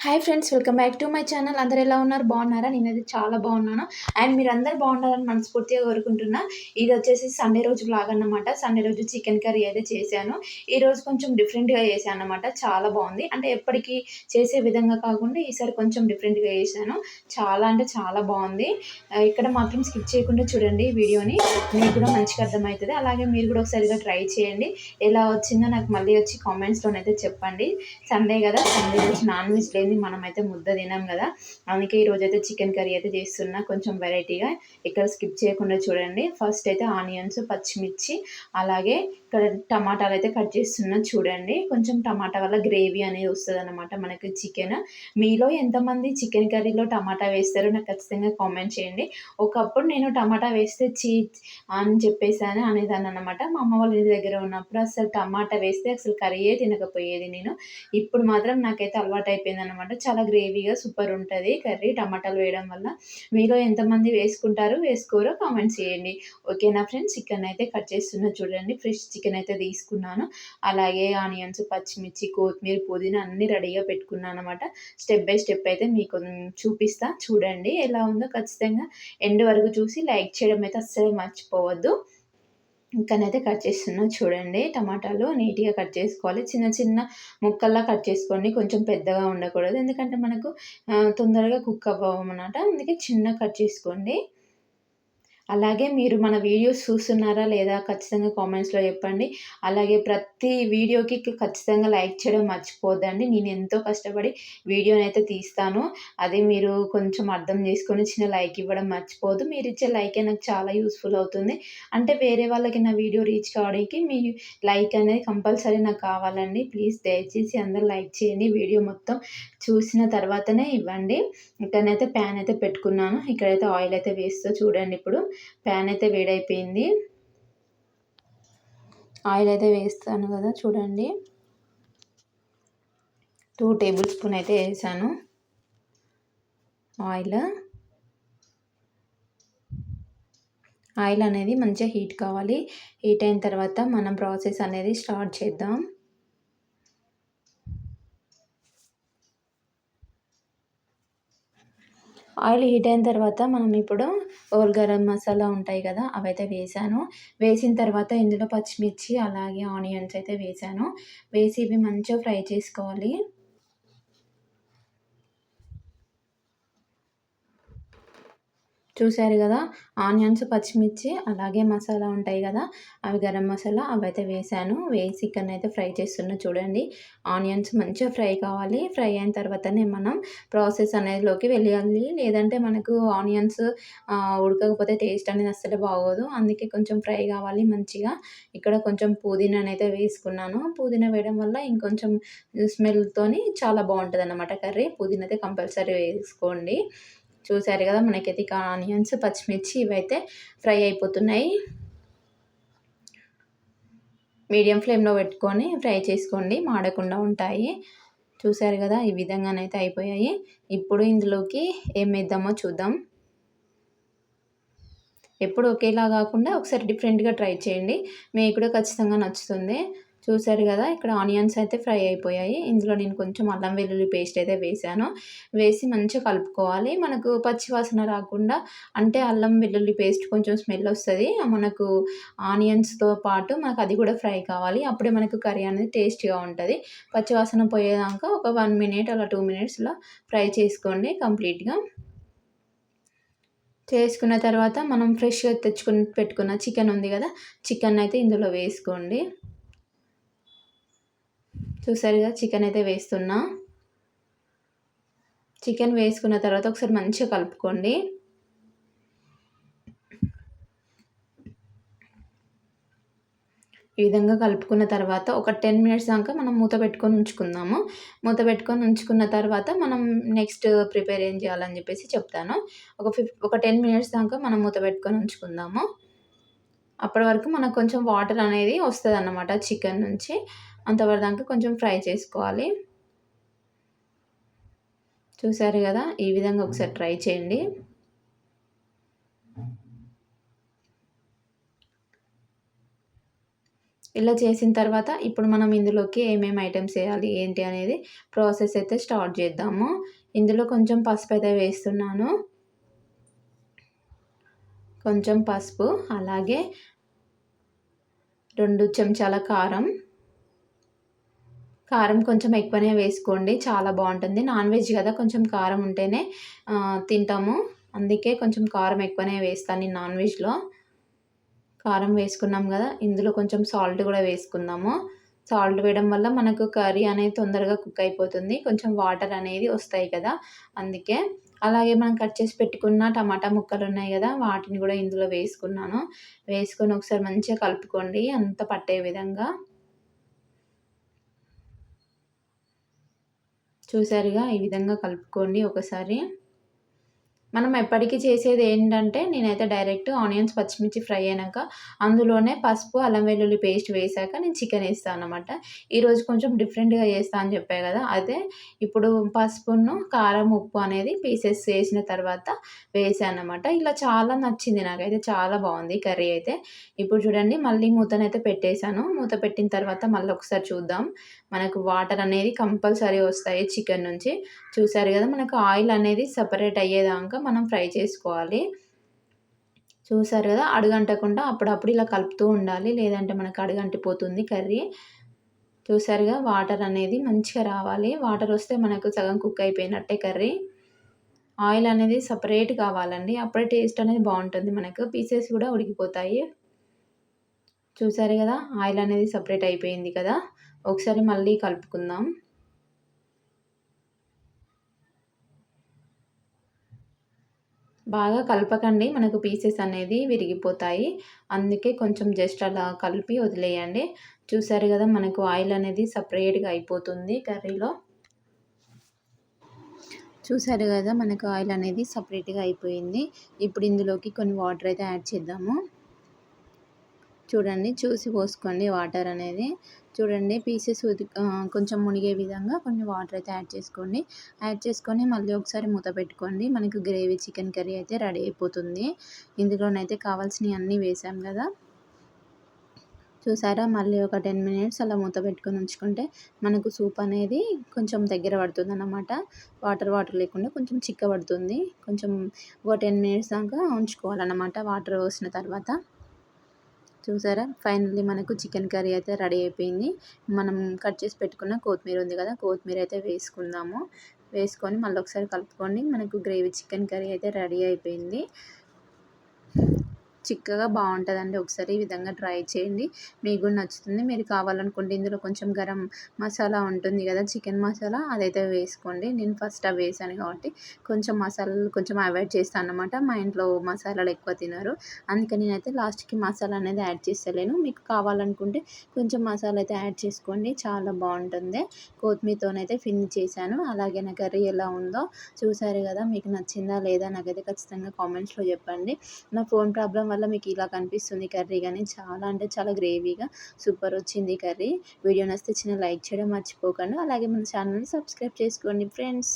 Hi friends, welcome back to my channel. అందరూ ఎలా ఉన్నారు? బాగున్నారా? నేనైతే చాలా బాగున్నాను. అండ్ మీరందరూ బాగుండాలని మనస్ఫూర్తిగా కోరుకుంటున్నా. ఇది వచ్చేసి సండే రోజు వ్లాగ్ అన్నమాట. సండే రోజు చికెన్ కర్రీ అయితే చేశాను. ఈరోజు కొంచెం డిఫరెంట్‌గా చేశాను అన్నమాట. చాలా బాగుంది. అంటే ఎప్పటికీ చేసే విధంగా కాకుండా ఈసారి కొంచెం డిఫరెంట్‌గా చేశాను. చాలా అంటే చాలా బాగుంది. ఇక్కడ మాత్రం స్కిప్ చేయకుండా చూడండి వీడియోని. మీకు కూడా మంచిగా అర్థమవుతది. అలాగే మీరు కూడా ఒకసారిగా ట్రై చేయండి. ఎలా వచ్చిందో నాకు మళ్ళీ వచ్చి కామెంట్స్‌లోనైతే చెప్పండి. సండే కదా, సండే రోజు నాన్ వెజ్ లేనిది మనమైతే ముద్ద తినాం కదా. అందుకే ఈరోజైతే చికెన్ కర్రీ అయితే చేస్తున్నా కొంచెం వెరైటీగా. ఇక్కడ స్కిప్ చేయకుండా చూడండి. ఫస్ట్ అయితే ఆనియన్స్, పచ్చిమిర్చి, అలాగే ఇక్కడ టమాటాలు అయితే కట్ చేస్తున్నా చూడండి. కొంచెం టమాటా వల్ల గ్రేవీ అనేది వస్తుందన్నమాట మనకి చికెన్. మీలో ఎంతమంది చికెన్ కర్రీలో టమాటా వేస్తారో నాకు ఖచ్చితంగా కామెంట్ చేయండి. ఒకప్పుడు నేను టమాటా వేస్తే అని చెప్పేసాను అనేదాన్ని అనమాట. మా అమ్మ వాళ్ళ ఇంటి దగ్గర ఉన్నప్పుడు అసలు టమాటా వేస్తే అసలు కర్రీయే తినకపోయేది నేను. ఇప్పుడు మాత్రం నాకైతే అలవాటయిపోయిందనమాట. చాలా గ్రేవీగా సూపర్ ఉంటది కర్రీ టమాటాలు వేయడం వల్ల. మీలో ఎంతమంది వేసుకుంటారో, వేసుకోరో కామెంట్స్ చేయండి. ఓకేనా ఫ్రెండ్స్? చికెన్ అయితే కట్ చేస్తున్నా చూడండి. ఫ్రెష్ చికెన్ అయితే తీసుకున్నాను. అలాగే ఆనియన్స్, పచ్చిమిర్చి, కొత్తిమీర, పుదీనా అన్నీ రెడీగా పెట్టుకున్నాననమాట. స్టెప్ బై స్టెప్ అయితే మీకు చూపిస్తా చూడండి. ఎలా ఉందో ఖచ్చితంగా ఎండ్ వరకు చూసి లైక్ చేయడం అయితే అస్సలు మర్చిపోవద్దు. ఇక్కడనైతే కట్ చేస్తున్నా చూడండి. టమాటాలు నీట్‌గా కట్ చేసుకోవాలి. చిన్న చిన్న ముక్కల్లా కట్ చేసుకోండి. కొంచెం పెద్దగా ఉండకూడదు. ఎందుకంటే మనకు తొందరగా కుక్ అవ్వవన్నమాట. అందుకే చిన్నగా కట్ చేసుకోండి. అలాగే మీరు మన వీడియోస్ చూస్తున్నారా లేదా ఖచ్చితంగా కామెంట్స్‌లో చెప్పండి. అలాగే ప్రతి వీడియోకి ఖచ్చితంగా లైక్ చేయడం మర్చిపోవద్దండి. నేను ఎంతో కష్టపడి వీడియోనైతే తీస్తాను. అది మీరు కొంచెం అర్థం చేసుకొని చిన్న లైక్ ఇవ్వడం మర్చిపోవద్దు. మీరిచ్చే లైకే నాకు చాలా యూజ్‌ఫుల్ అవుతుంది. అంటే వేరే వాళ్ళకి నా వీడియో రీచ్ కావడానికి మీ లైక్ అనేది కంపల్సరీ నాకు కావాలండి. ప్లీజ్ దయచేసి అందరూ లైక్ చేయండి. వీడియో మొత్తం చూసిన తర్వాతనే ఇవ్వండి. ఇక్కడనైతే ప్యాన్ అయితే పెట్టుకున్నాను. ఇక్కడైతే ఆయిల్ అయితే వేస్తా చూడండి ఇప్పుడు. ప్యాన్ అయితే వేడైపోయింది. ఆయిల్ అయితే వేస్తాను కదా చూడండి. 2 టేబుల్ స్పూన్ అయితే వేసాను ఆయిల్. ఆయిల్ అనేది మంచిగా హీట్ కావాలి. హీట్ అయిన తర్వాత మనం ప్రాసెస్ అనేది స్టార్ట్ చేద్దాం. ఆయిల్ హీట్ అయిన తర్వాత మనం ఇప్పుడు హోల్ గరం మసాలా ఉంటాయి కదా, అవైతే వేసాను. వేసిన తర్వాత ఇందులో పచ్చిమిర్చి అలాగే ఆనియన్స్ అయితే వేసాను. వేసి ఇవి మంచిగా ఫ్రై చేసుకోవాలి. చూసారు కదా, ఆనియన్స్, పచ్చిమిర్చి అలాగే మసాలా ఉంటాయి కదా, అవి గరం మసాలా అవైతే వేసాను. వేసి ఇక్కడనైతే ఫ్రై చేస్తున్నా చూడండి. ఆనియన్స్ మంచిగా ఫ్రై కావాలి. ఫ్రై అయిన తర్వాతనే మనం ప్రాసెస్ అనేదిలోకి వెళ్ళాలి. లేదంటే మనకు ఆనియన్స్ ఉడకకపోతే టేస్ట్ అనేది అస్సలు బాగోదు. అందుకే కొంచెం ఫ్రై కావాలి మంచిగా. ఇక్కడ కొంచెం పుదీనానైతే వేసుకున్నాను. పుదీనా వేయడం వల్ల ఇంకొంచెం స్మెల్‌తోని చాలా బాగుంటదన్నమాట కర్రీ. పుదీనా అయితే కంపల్సరీ వేసుకోండి. చూసారు కదా, మనకైతే ఇక ఆనియన్స్, పచ్చిమిర్చి ఇవైతే ఫ్రై అయిపోతున్నాయి. మీడియం ఫ్లేమ్‌లో పెట్టుకొని ఫ్రై చేసుకోండి, మాడకుండా ఉంటాయి. చూసారు కదా, ఈ విధంగానైతే అయిపోయాయి. ఇప్పుడు ఇందులోకి ఏమేద్దామో చూద్దాం. ఎప్పుడు ఒకేలా కాకుండా ఒకసారి డిఫరెంట్‌గా ట్రై చేయండి. మీకు కూడా ఖచ్చితంగా నచ్చుతుంది. చూసారు కదా, ఇక్కడ ఆనియన్స్ అయితే ఫ్రై అయిపోయాయి. ఇందులో నేను కొంచెం అల్లం వెల్లుల్లి పేస్ట్ అయితే వేసాను. వేసి మంచిగా కలుపుకోవాలి. మనకు పచ్చి వాసన రాకుండా, అంటే అల్లం వెల్లుల్లి పేస్ట్ కొంచెం స్మెల్ వస్తది. మనకు ఆనియన్స్‌తో పాటు మనకు అది కూడా ఫ్రై కావాలి. అప్పుడే మనకు కర్రీ అనేది టేస్టీగా ఉంటది. పచ్చి వాసన పోయేదాకా ఒక 1 మినిట్ అలా 2 మినిట్స్‌లా ఫ్రై చేసుకోండి కంప్లీట్‌గా. చేసుకున్న తర్వాత మనం ఫ్రెష్‌గా పెట్టుకున్న చికెన్ ఉంది కదా, చికెన్ అయితే ఇందులో వేసుకోండి. చూసారు కదా, చికెన్ అయితే వేస్తున్నా. చికెన్ వేసుకున్న తర్వాత ఒకసారి మంచిగా కలుపుకోండి. ఈ విధంగా కలుపుకున్న తర్వాత ఒక 10 మినిట్స్ దాకా మనం మూత పెట్టుకొని ఉంచుకుందాము. మూత పెట్టుకొని ఉంచుకున్న తర్వాత మనం నెక్స్ట్ ప్రిపేర్ ఏం చేయాలని చెప్పేసి చెప్తాను. ఒక 10 మినిట్స్ దాకా మనం మూత పెట్టుకొని ఉంచుకుందాము. అప్పటి వరకు మనకు కొంచెం వాటర్ అనేది వస్తదన్నమాట చికెన్ నుంచి. అంతవరదాకా కొంచెం ఫ్రై చేసుకోవాలి. చూసారు కదా, ఈ విధంగా ఒకసారి ట్రై చేయండి. ఇలా చేసిన తర్వాత ఇప్పుడు మనం ఇందులోకి ఏమేమి ఐటెమ్స్ వేయాలి ఏంటి అనేది ప్రాసెస్ అయితే స్టార్ట్ చేద్దాము. ఇందులో కొంచెం పసుపు అయితే వేస్తున్నాను. కొంచెం పసుపు, అలాగే 2 చెంచాల కారం. కారం కొంచెం ఎక్కువనే వేసుకోండి, చాలా బాగుంటుంది. నాన్ వెజ్ కదా, కొంచెం కారం ఉంటేనే తింటాము. అందుకే కొంచెం కారం ఎక్కువనే వేస్తాను నేను నాన్ వెజ్లో. కారం వేసుకున్నాం కదా, ఇందులో కొంచెం సాల్ట్ కూడా వేసుకుందాము. సాల్ట్ వేయడం వల్ల మనకు కర్రీ అనేది తొందరగా కుక్ అయిపోతుంది. కొంచెం వాటర్ అనేది వస్తాయి కదా, అందుకే. అలాగే మనం కట్ చేసి పెట్టుకున్న టమాటా ముక్కలు ఉన్నాయి కదా, వాటిని కూడా ఇందులో వేసుకున్నాను. వేసుకొని ఒకసారి మంచిగా కలుపుకోండి అంత పట్టే విధంగా. చూసారుగా, ఈ విధంగా కలుపుకోండి ఒకసారి. మనం ఎప్పటికీ చేసేది ఏంటంటే, నేనైతే డైరెక్ట్ ఆనియన్స్, పచ్చిమిర్చి ఫ్రై అయినాక అందులోనే పసుపు, అల్లం వెల్లుల్లి పేస్ట్ వేశాక నేను చికెన్ వేస్తాను అన్నమాట. ఈరోజు కొంచెం డిఫరెంట్‌గా చేస్తా అని చెప్పా కదా, అదే ఇప్పుడు పసుపును, కారం, ఉప్పు అనేది పీసెస్ వేసిన తర్వాత వేసానన్నమాట. ఇలా చాలా నచ్చింది నాకైతే, చాలా బాగుంది కర్రీ అయితే. ఇప్పుడు చూడండి, మళ్ళీ మూతనైతే పెట్టేశాను. మూత పెట్టిన తర్వాత మళ్ళీ ఒకసారి చూద్దాం. మనకు వాటర్ అనేది కంపల్సరీ వస్తాయి చికెన్ నుంచి. చూసారు కదా, మనకు ఆయిల్ అనేది సెపరేట్ అయ్యేదాకా మనం ఫ్రై చేసుకోవాలి. చూసారు కదా, అడుగంటకుండా అప్పుడప్పుడు ఇలా కలుపుతూ ఉండాలి, లేదంటే మనకు అడుగంటిపోతుంది కర్రీ. చూసారుగా, వాటర్ అనేది మంచిగా రావాలి. వాటర్ వస్తే మనకు సగం కుక్ అయిపోయినట్టే కర్రీ. ఆయిల్ అనేది సపరేట్ కావాలండి, అప్పుడే టేస్ట్ అనేది బాగుంటుంది. మనకు పీసెస్ కూడా ఉడికిపోతాయి. చూసారు కదా, ఆయిల్ అనేది సపరేట్ అయిపోయింది కదా. ఒకసారి మళ్ళీ కలుపుకుందాం. బాగా కలపకండి, మనకు పీసెస్ అనేది విరిగిపోతాయి. అందుకే కొంచెం జస్ట్ అలా కలిపి వదిలేయండి. చూసారు కదా, మనకు ఆయిల్ అనేది సపరేట్‌గా అయిపోతుంది కర్రీలో. చూసారు కదా, మనకు ఆయిల్ అనేది సపరేట్‌గా అయిపోయింది. ఇప్పుడు ఇందులోకి కొన్ని వాటర్ అయితే యాడ్ చేద్దాము. చూడండి, చూసి పోసుకోండి వాటర్ అనేది. చూడండి, పీసెస్ కొంచెం మునిగే విధంగా కొన్ని వాటర్ అయితే యాడ్ చేసుకోండి. యాడ్ చేసుకొని మళ్ళీ ఒకసారి మూత పెట్టుకోండి. మనకు గ్రేవీ చికెన్ కర్రీ అయితే రెడీ అయిపోతుంది. ఇందులోనైతే కావాల్సినవి అన్నీ వేసాం కదా. చూసారా, మళ్ళీ ఒక 10 మినిట్స్ అలా మూత పెట్టుకొని ఉంచుకుంటే మనకు సూప్ అనేది కొంచెం దగ్గర పడుతుందన్నమాట. వాటర్ వాటర్ లేకుండా కొంచెం చిక్కబడుతుంది. కొంచెం ఒక 10 మినిట్స్ దాకా ఉంచుకోవాలన్నమాట వాటర్ పోసిన తర్వాత. చూసారా, ఫైనల్లీ మనకు చికెన్ కర్రీ అయితే రెడీ అయిపోయింది. మనం కట్ చేసి పెట్టుకున్న కొత్తిమీర ఉంది కదా, కొత్తిమీర అయితే వేసుకుందాము. వేసుకొని మళ్ళీ ఒకసారి కలుపుకోండి. మనకు గ్రేవీ చికెన్ కర్రీ అయితే రెడీ అయిపోయింది. చిక్కగా బాగుంటుందండి. ఒకసారి ఈ విధంగా ట్రై చేయండి, మీకు కూడా నచ్చుతుంది. మీరు కావాలనుకుంటే ఇందులో కొంచెం గరం మసాలా ఉంటుంది కదా, చికెన్ మసాలా, అదైతే వేసుకోండి. నేను ఫస్ట్ అవి వేసాను కాబట్టి కొంచెం మసాలాలు కొంచెం అవాయిడ్ చేస్తాను అన్నమాట. మా ఇంట్లో మసాలాలు ఎక్కువ తినరు, అందుకని నేనైతే లాస్ట్కి మసాలా అనేది యాడ్ చేస్తలేను. మీకు కావాలనుకుంటే కొంచెం మసాలా అయితే యాడ్ చేసుకోండి, చాలా బాగుంటుంది. కొత్తిమీరతోనైతే ఫినిష్ చేశాను. అలాగే నా కర్రీ ఎలా ఉందో చూసారు కదా, మీకు నచ్చిందా లేదా నాకైతే ఖచ్చితంగా కామెంట్స్లో చెప్పండి. నా ఫోన్ ప్రాబ్లం వల్ల మీకు ఇలా కనిపిస్తుంది కర్రీ, కానీ చాలా అంటే చాలా గ్రేవీగా సూపర్ వచ్చింది కర్రీ. వీడియో నచ్చితే చిన్న లైక్ చేయడం మర్చిపోకండి. అలాగే మన ఛానల్ని సబ్స్క్రైబ్ చేసుకోండి ఫ్రెండ్స్.